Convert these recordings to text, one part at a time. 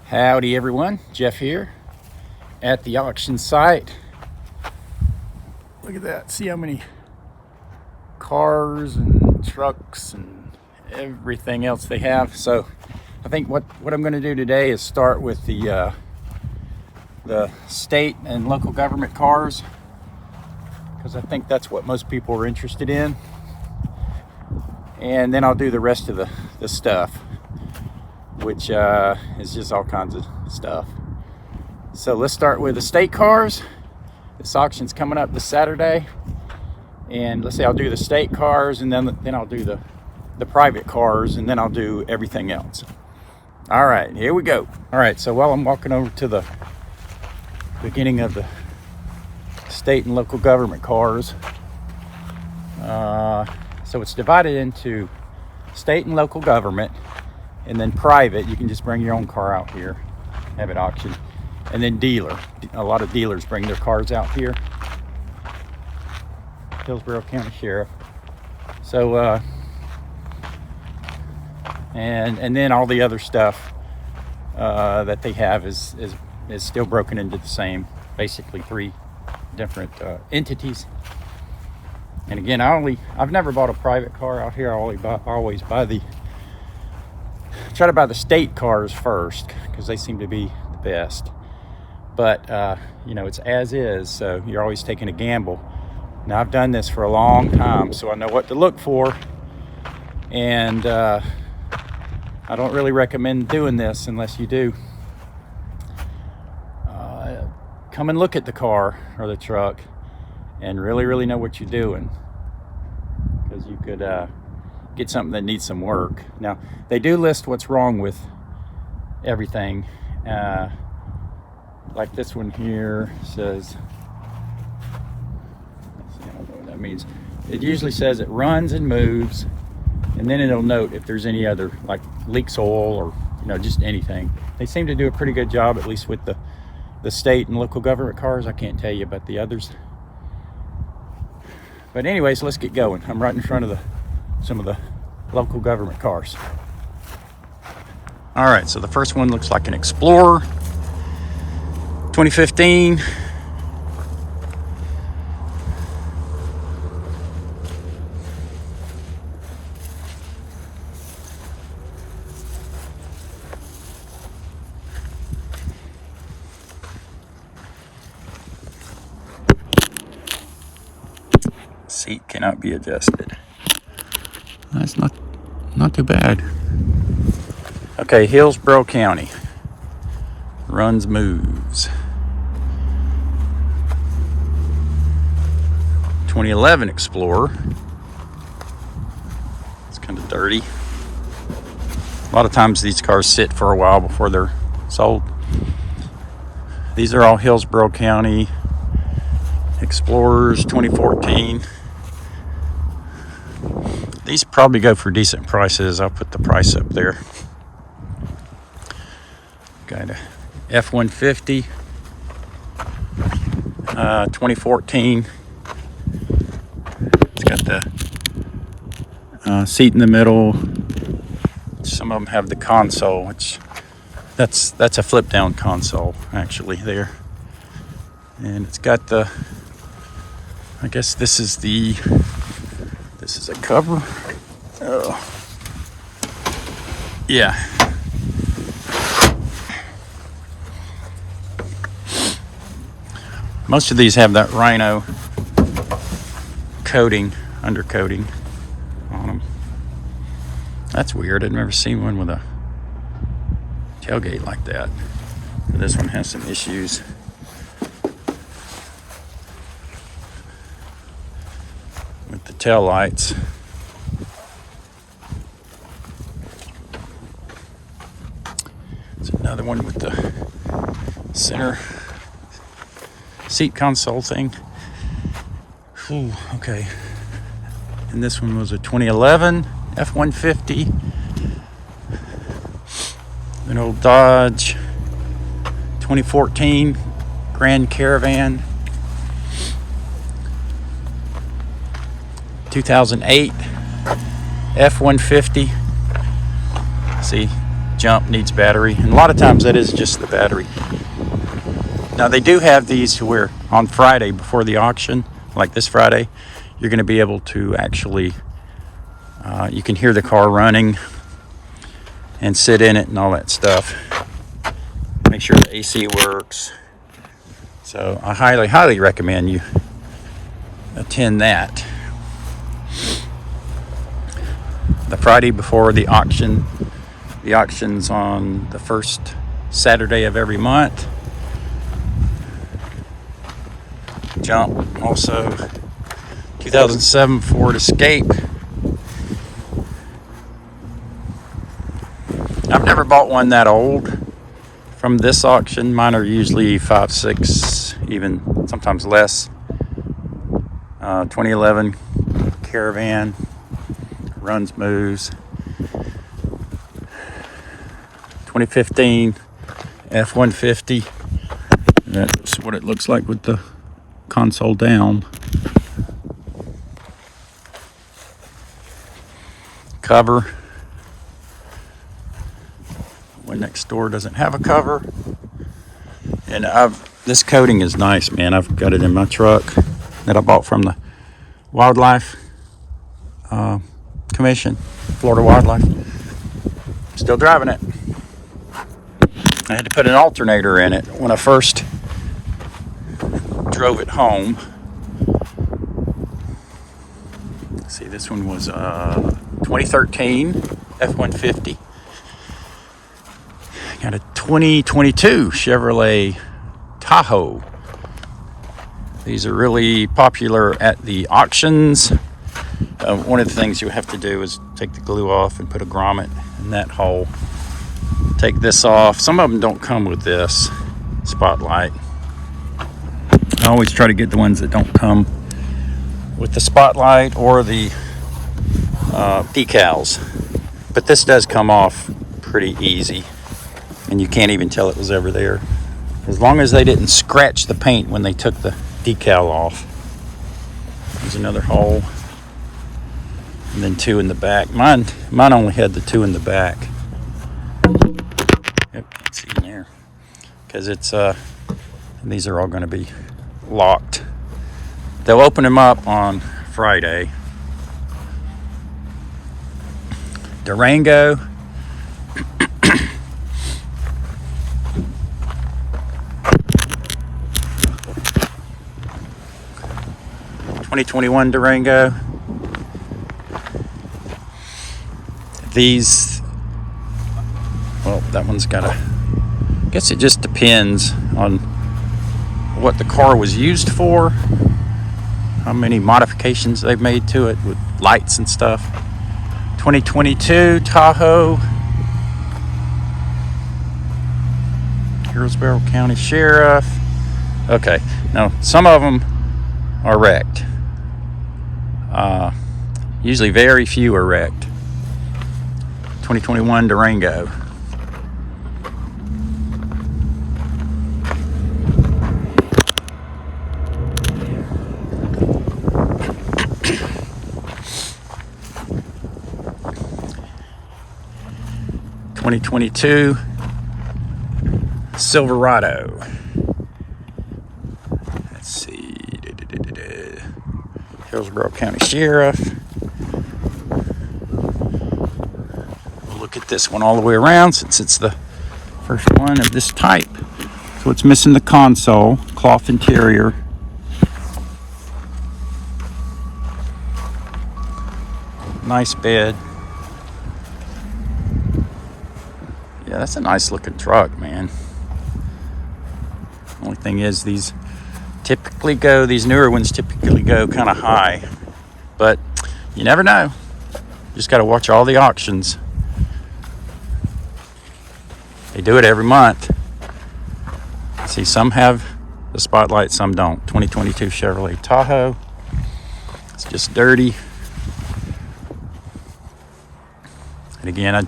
Howdy everyone, Jeff here at the auction site. Look at that, see how many cars and trucks and everything else they have. So I think what I'm going to do today is start with the state and local government cars, because I think that's what most people are interested in, and then I'll do the rest of the stuff, which is just all kinds of stuff. So let's start with the state cars. This auction's coming up this Saturday, and let's say I'll do the state cars, and then I'll do the private cars, and then I'll do everything else. All right, here we go. All right, so while I'm walking over to the beginning of the state and local government cars, so it's divided into state and local government, and then private. You can just bring your own car out here, have it auctioned. And then dealer. A lot of dealers bring their cars out here. Hillsborough County Sheriff. So, and then all the other stuff that they have is still broken into the same, basically 3 different entities. And again, I've never bought a private car out here. I always try to buy the state cars first, because they seem to be the best. But it's as is, so you're always taking a gamble. Now, I've done this for a long time, so I know what to look for, and I don't really recommend doing this unless you do come and look at the car or the truck and really know what you're doing, because you could get something that needs some work. Now, they do list what's wrong with everything. Like this one here says, I don't know what that means. It usually says it runs and moves, and then it'll note if there's any other, like leaks oil or just anything. They seem to do a pretty good job, at least with the state and local government cars. I can't tell you about the others. But anyways, let's get going. I'm right in front of some of the local government cars. All right, so the first one looks like an Explorer 2015. Seat cannot be adjusted. That's not too bad. Okay, Hillsborough County. Runs, moves. 2011 Explorer. It's kind of dirty. A lot of times these cars sit for a while before they're sold. These are all Hillsborough County Explorers 2014. These probably go for decent prices. I'll put the price up there. Got a F-150 2014. It's got the seat in the middle. Some of them have the console, which that's a flip down console actually there. And it's got the, I guess this is a cover. Oh, yeah. Most of these have that Rhino coating, undercoating on them. That's weird. I've never seen one with a tailgate like that. This one has some issues. With the tail lights. There's another one with the center seat console thing. Ooh, okay. And this one was a 2011 F-150. An old Dodge 2014 Grand Caravan. 2008 F-150. See, jump needs battery, and a lot of times that is just the battery. Now they do have these to where on Friday before the auction, like this Friday, you're going to be able to actually, you can hear the car running and sit in it and all that stuff. Make sure the AC works. So I highly recommend you attend that. The Friday before the auction. The auction's on the first Saturday of every month. Jump also 2007 Ford Escape. I've never bought one that old from this auction. Mine are usually 5, 6, even sometimes less. 2011 Caravan, runs, moves. 2015 F-150. That's what it looks like with the console down. Cover. One next door doesn't have a cover. And this coating is nice, man. I've got it in my truck that I bought from the Wildlife Commission, Florida Wildlife. Still driving it. I had to put an alternator in it when I first drove it home. Let's see, this one was 2013 F-150. Got a 2022 Chevrolet Tahoe. These are really popular at the auctions. One of the things you have to do is take the glue off and put a grommet in that hole. Take this off. Some of them don't come with this spotlight. I always try to get the ones that don't come with the spotlight or the decals. But this does come off pretty easy, and you can't even tell it was ever there, as long as they didn't scratch the paint when they took the decal off. There's another hole, and then 2 in the back. Mine only had the 2 in the back. Yep, it's in there because it's these are all going to be locked. They'll open them up on Friday. Durango. 2021 Durango. These, well, that one's got a, I guess it just depends on what the car was used for, how many modifications they've made to it with lights and stuff. 2022 Tahoe. Hillsborough County Sheriff. Okay, now some of them are wrecked. Usually very few are wrecked. 2021 Durango. (2022) Silverado. Let's see. Hillsborough County Sheriff. We'll look at this one all the way around since it's the first one of this type. So it's missing the console, cloth interior. Nice bed. Yeah, that's a nice looking truck, man. Only thing is these newer ones typically go kind of high, but you never know. Just got to watch all the auctions. They do it every month. See, some have the spotlight, some don't. 2022 Chevrolet Tahoe. It's just dirty. And again, I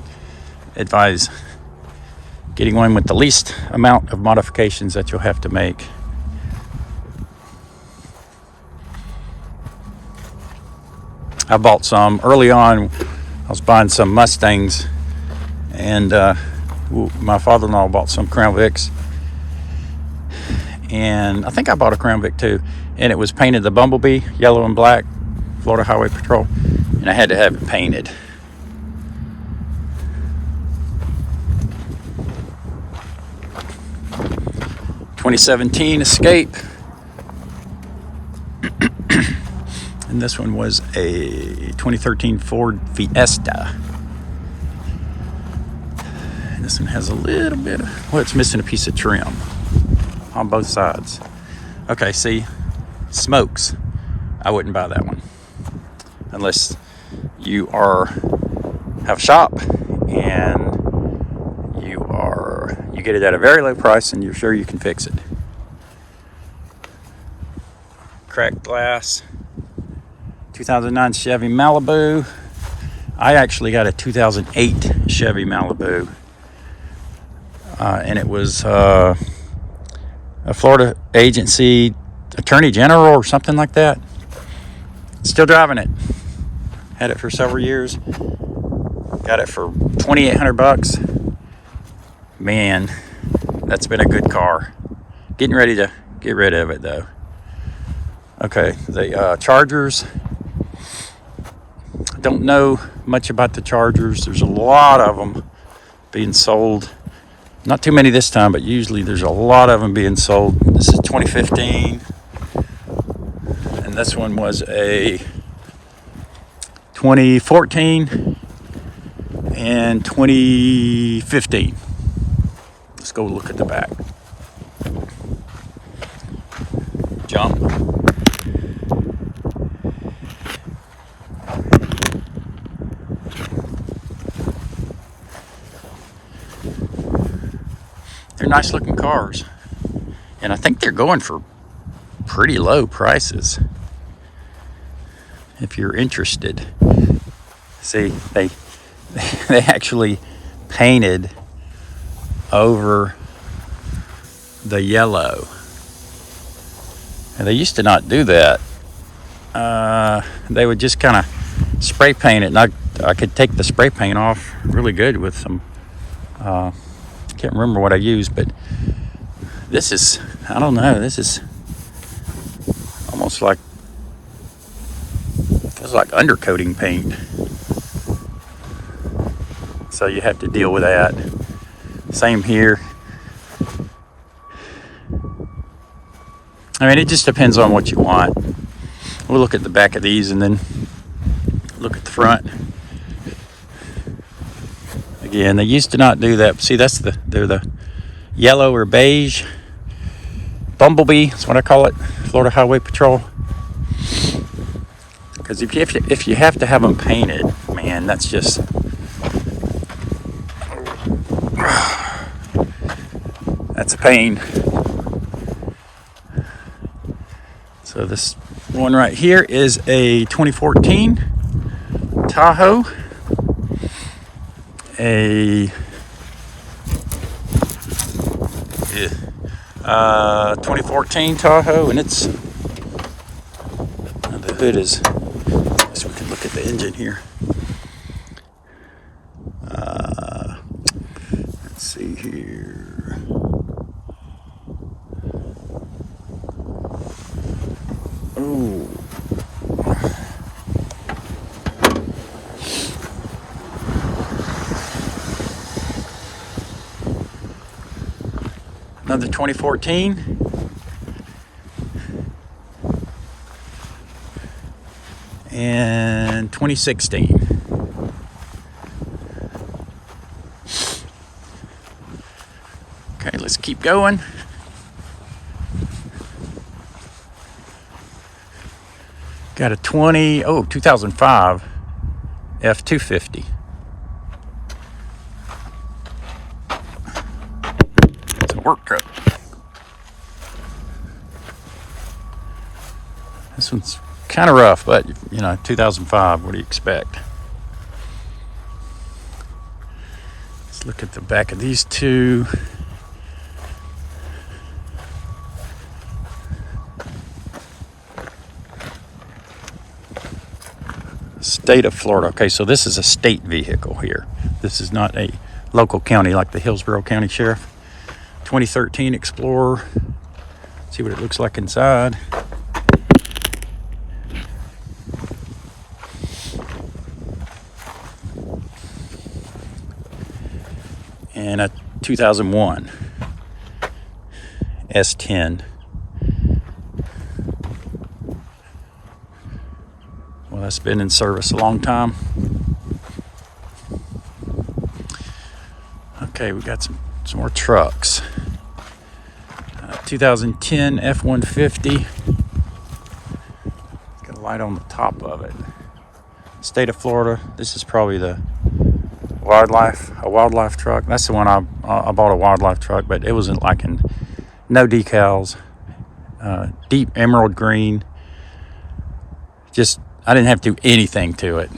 advise getting one with the least amount of modifications that you'll have to make. I bought some early on. I was buying some Mustangs, and My father-in-law bought some Crown Vics, and I think I bought a Crown Vic too, and it was painted the Bumblebee, yellow and black, Florida Highway Patrol, and I had to have it painted. ...2017 Escape. And this one was a 2013 Ford Fiesta. And this one has a little bit of... well, it's missing a piece of trim on both sides. Okay, see, smokes. I wouldn't buy that one unless you have a shop and you get it at a very low price and you're sure you can fix it. Cracked glass. 2009 Chevy Malibu. I actually got a 2008 Chevy Malibu, and it was a Florida agency attorney general or something like that. Still driving it. Had it for several years. Got it for $2,800. Man, that's been a good car. Getting ready to get rid of it though. Okay, the Chargers. Don't know much about the Chargers. There's a lot of them being sold. Not too many this time, but usually there's a lot of them being sold. This is 2015. And this one was a 2014 and 2015. Let's go look at the back. Jump. They're nice looking cars. And I think they're going for pretty low prices. If you're interested. See, they actually painted over the yellow. And they used to not do that. They would just kind of spray paint it. And I could take the spray paint off really good with some, can't remember what I used, but this is, I don't know, this is almost like, feels like undercoating paint. So you have to deal with that. Same here. I mean, it just depends on what you want. We'll look at the back of these and then look at the front. Again, they used to not do that. See, they're the yellow or beige Bumblebee. That's what I call it. Florida Highway Patrol. Because if you have to have them painted, man, that's just... that's a pain. So this one right here is a 2014 Tahoe. A 2014 Tahoe, and it's the hood is, so we can look at the engine here. Let's see here. Oh. Another 2014. And 2016. Okay, let's keep going. Got a 2005 F-250. It's a work truck. This one's kind of rough, but you know, 2005, what do you expect? Let's look at the back of these two. State of Florida. Okay, so this is a state vehicle here. This is not a local county, like the Hillsborough County Sheriff. 2013 Explorer. See what it looks like inside. And a 2001 S10. Well, that's been in service a long time. Okay, we got some more trucks. 2010 F-150. Got a light on the top of it. State of Florida. This is probably the wildlife truck. That's the one I bought, a wildlife truck, but it wasn't like no decals, deep emerald green. Just, I didn't have to do anything to it.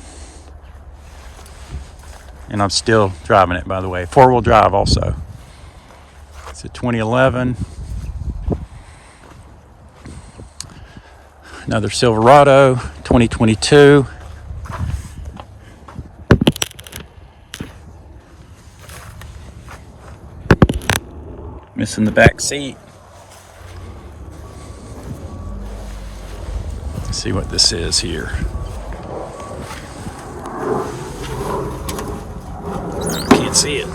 And I'm still driving it, by the way. 4-wheel drive also. It's a 2011. Another Silverado, 2022. Missing the back seat. Let's see what this is here. I can't see it.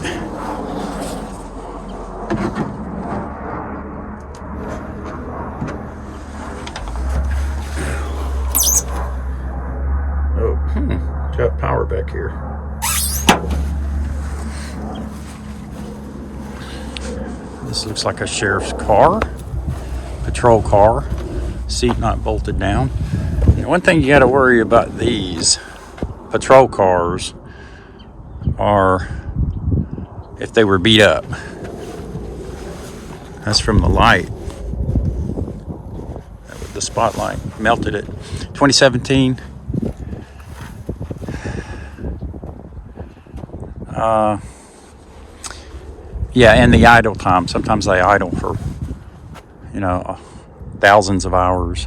Oh, got power back here. This looks like a sheriff's car, patrol car, seat not bolted down. And one thing you got to worry about these patrol cars are if they were beat up. That's from the light. The spotlight melted it. 2017. Yeah, and the idle time. Sometimes they idle for, thousands of hours.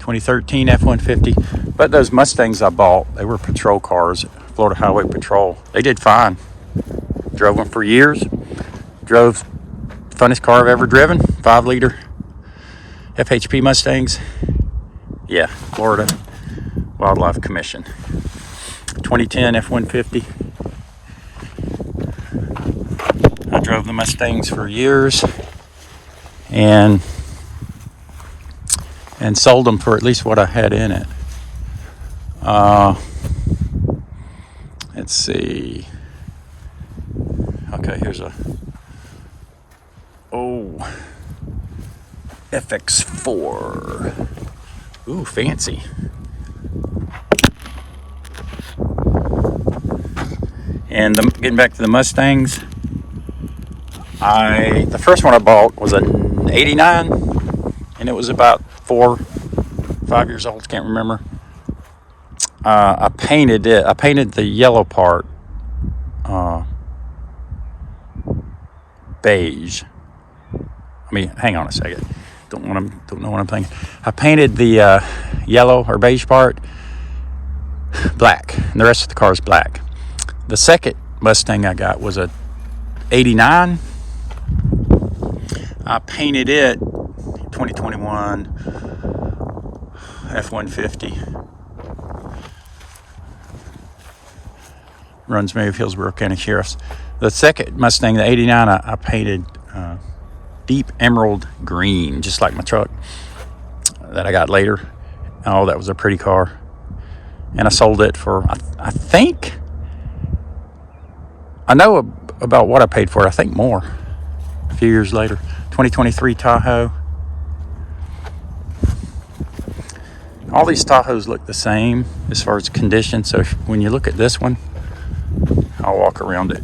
2013 F-150. But those Mustangs I bought, they were patrol cars, Florida Highway Patrol. They did fine. Drove them for years. Drove the funnest car I've ever driven. 5-liter FHP Mustangs. Yeah, Florida Wildlife Commission. 2010 F-150. I drove the Mustangs for years and sold them for at least what I had in it. Let's see. Okay, here's a FX4. Ooh, fancy. And getting back to the Mustangs, the first one I bought was an 89, and it was about 4-5 years old, can't remember. I painted it. I painted the yellow part beige. I mean, hang on a second. Don't know what I'm thinking. I painted the yellow or beige part black, and the rest of the car is black. The second Mustang I got was a 89. I painted it 2021 F-150. Runs me of Hillsborough County Sheriff's. The second Mustang, the 89, I painted deep emerald green, just like my truck that I got later. Oh, that was a pretty car. And I sold it for, I think, I know about what I paid for it. I think more a few years later. 2023 Tahoe. All these Tahoes look the same as far as condition. So when you look at this one, I'll walk around it.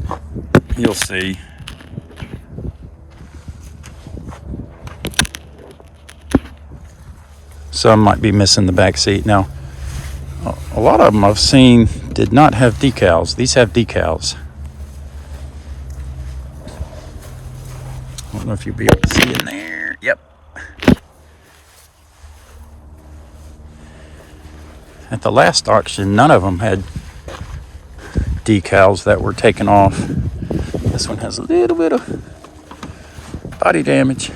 You'll see. Some might be missing the back seat. Now, a lot of them I've seen did not have decals. These have decals. I don't know if you'll be able to see in there. Yep. At the last auction, none of them had decals that were taken off. This one has a little bit of body damage.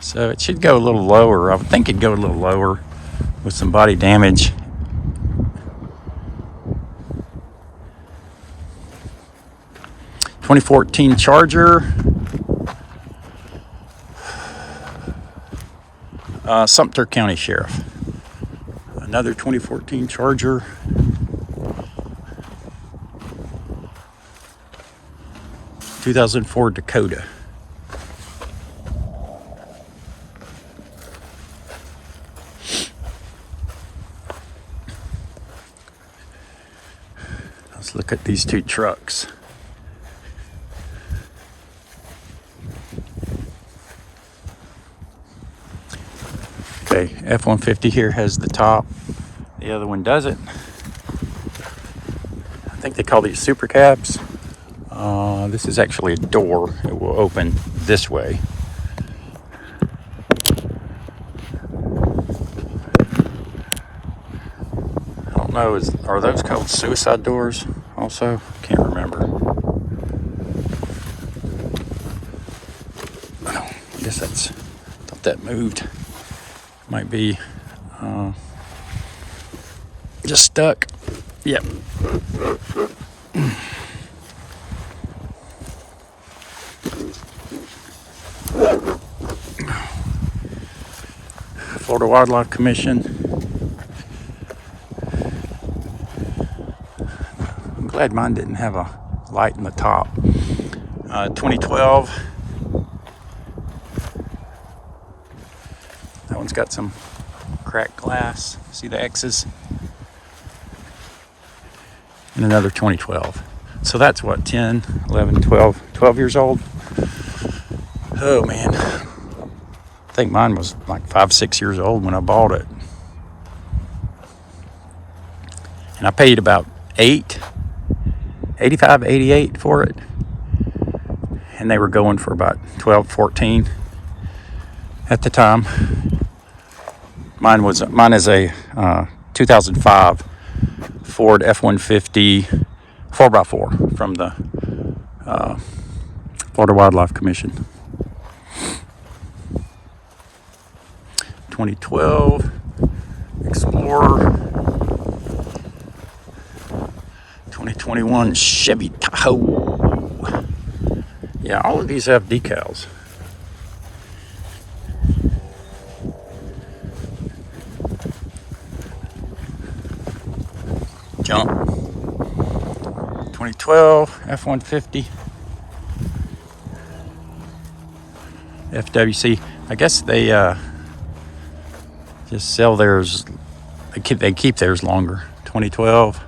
So it should go a little lower. I would think it'd go a little lower with some body damage. (2014) Charger. Sumter County Sheriff. Another 2014 Charger. (2004) Dakota. Let's look at these two trucks. Okay, F-150 here has the top. The other one doesn't. I think they call these super cabs. This is actually a door. It will open this way. I don't know, are those called suicide doors also? Can't remember. Oh, I guess I thought that moved. Might be just stuck. Yep. Florida Wildlife Commission. I'm glad mine didn't have a light in the top. 2012. That one's got some cracked glass. See the X's? And another 2012. So that's what, 10, 11, 12 years old? Oh man. I think mine was like 5, 6 years old when I bought it. And I paid about $85, $88 for it. And they were going for about 12, 14 at the time. Mine is a 2005 Ford F-150 4x4 from the Florida Wildlife Commission. 2012 Explorer. 2021 Chevy Tahoe. Yeah, all of these have decals. Jump. 2012 F-150 FWC. I guess they just sell theirs. They keep theirs longer. 2012.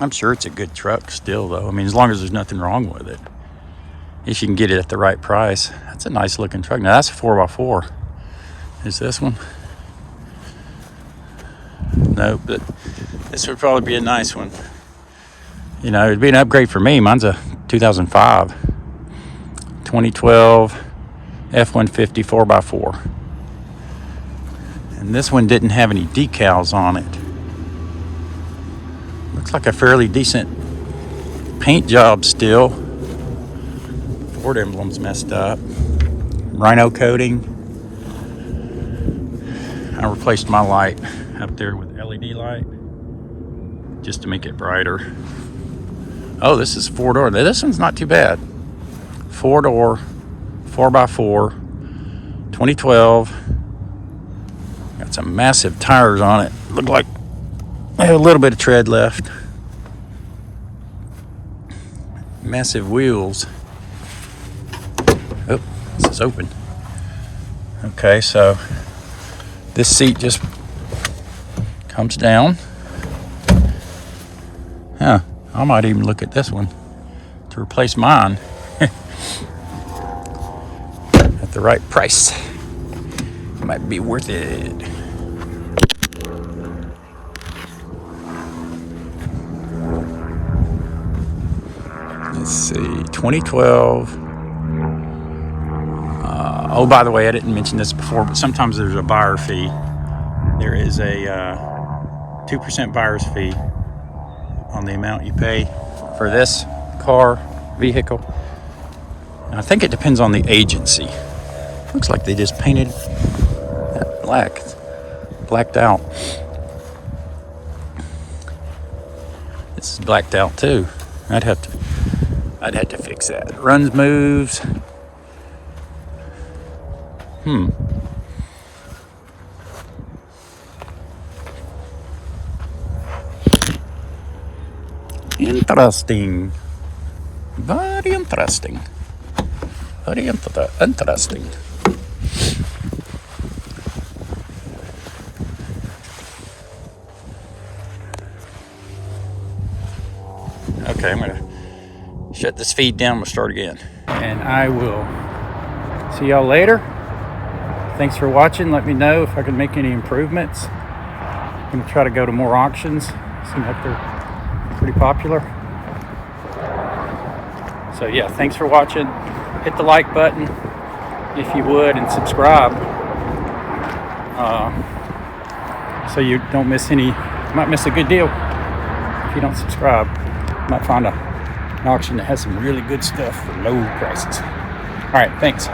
I'm sure it's a good truck still, though. I mean, as long as there's nothing wrong with it, if you can get it at the right price. That's a nice looking truck. Now that's a 4x4. Is this one? No, but this would probably be a nice one. You know, it'd be an upgrade for me. Mine's a 2005, 2012 F-150 4x4. And this one didn't have any decals on it. Looks like a fairly decent paint job still. Ford emblem's messed up. Rhino coating. I replaced my light up there with LED light just to make it brighter. Oh, this is 4-door. This one's not too bad. 4-door, 4x4, 2012. Got some massive tires on it. Look like I have a little bit of tread left. Massive wheels. Oh, this is open. Okay, so this seat just comes down. Huh, I might even look at this one to replace mine at the right price. Might be worth it. Let's see, 2012. Oh, by the way, I didn't mention this before, but sometimes there's a buyer fee. There is a 2% buyer's fee on the amount you pay for this vehicle. And I think it depends on the agency. Looks like they just painted that black. It's blacked out. This is blacked out too. I'd have to fix that. Runs, moves. Interesting. Very interesting. Very interesting. Okay, I'm gonna shut this feed down. We'll start again. And I will see y'all later. Thanks for watching. Let me know if I can make any improvements. I'm gonna try to go to more auctions. Seem like they're pretty popular. So yeah, thanks for watching. Hit the like button if you would, and subscribe so you don't miss any. You might miss a good deal if you don't subscribe. You might find an auction that has some really good stuff for low prices. All right, thanks.